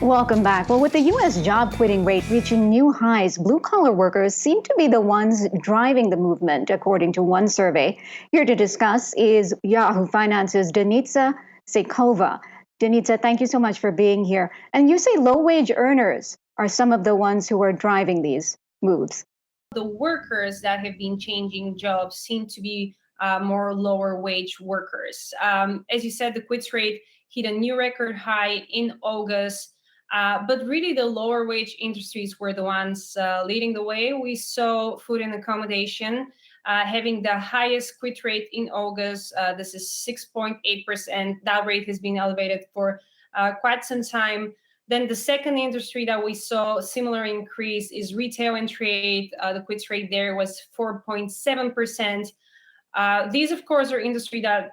Welcome back. Well, with the U.S. job quitting rate reaching new highs, blue-collar workers seem to be the ones driving the movement, according to one survey. Here to discuss is Yahoo Finance's Denitsa Sekova. Denitsa, thank you so much for being here. And you say low-wage earners are some of the ones who are driving these moves. The workers that have been changing jobs seem to be more lower wage workers. As you said, the quits rate hit a new record high in August. But really, the lower wage industries were the ones leading the way. We saw food and accommodation having the highest quit rate in August. This is 6.8%. That rate has been elevated for quite some time. Then the second industry that we saw similar increase is retail and trade. The quits rate there was 4.7%. These, of course, are industry that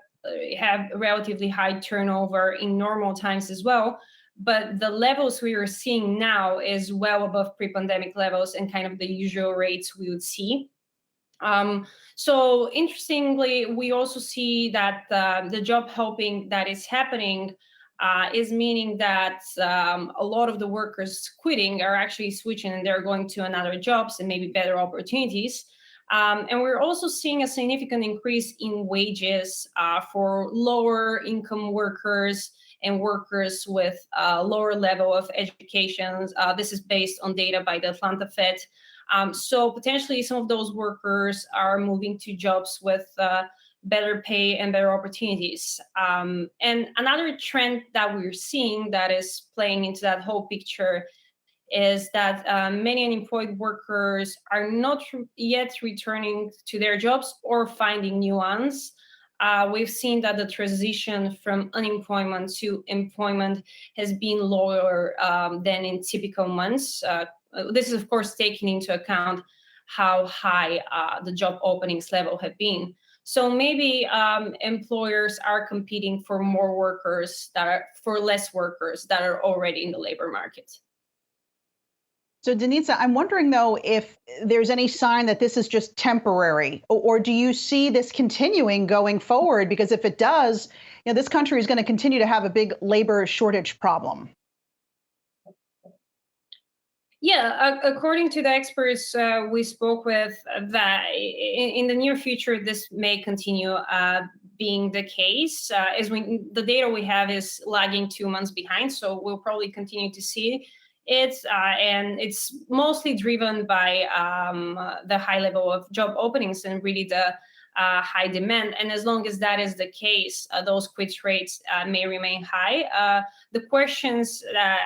have relatively high turnover in normal times as well. But the levels we are seeing now is well above pre-pandemic levels and kind of the usual rates we would see. So interestingly, we also see that the job hopping that is happening is meaning that a lot of the workers quitting are actually switching and they're going to another jobs and maybe better opportunities. And we're also seeing a significant increase in wages for lower income workers and workers with a lower level of education. This is based on data by the Atlanta Fed. So potentially some of those workers are moving to jobs with better pay and better opportunities. And another trend that we're seeing that is playing into that whole picture is that many unemployed workers are not yet returning to their jobs or finding new ones. We've seen that the transition from unemployment to employment has been lower than in typical months. This is, of course, taking into account how high the job openings level have been. So maybe employers are competing for more workers for less workers that are already in the labor market. So, Denitsa, I'm wondering, though, if there's any sign that this is just temporary, or do you see this continuing going forward? Because if it does, this country is going to continue to have a big labor shortage problem. Yeah, according to the experts we spoke with, that in the near future, this may continue being the case. The data we have is lagging 2 months behind, so we'll probably continue to see it, and it's mostly driven by the high level of job openings and really the high demand. And as long as that is the case, those quit rates may remain high. The questions that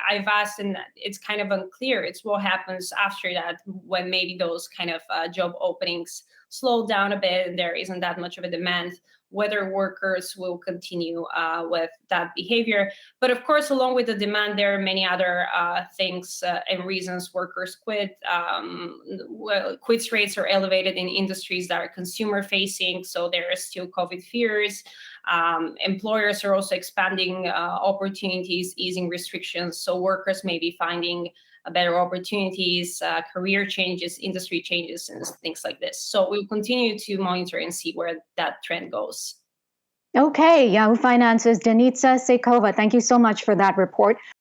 I've asked, and it's kind of unclear, it's what happens after that when maybe those kind of job openings slow down a bit and there isn't that much of a demand, whether workers will continue with that behavior. But of course, along with the demand, there are many other things and reasons workers quit. Quit rates are elevated in industries that are consumer facing, so there are still COVID fears. Employers are also expanding opportunities, easing restrictions, so workers may be finding better opportunities, career changes, industry changes, and things like this. So we'll continue to monitor and see where that trend goes. Okay, Yahoo Finance's Denitsa Sekova, thank you so much for that report.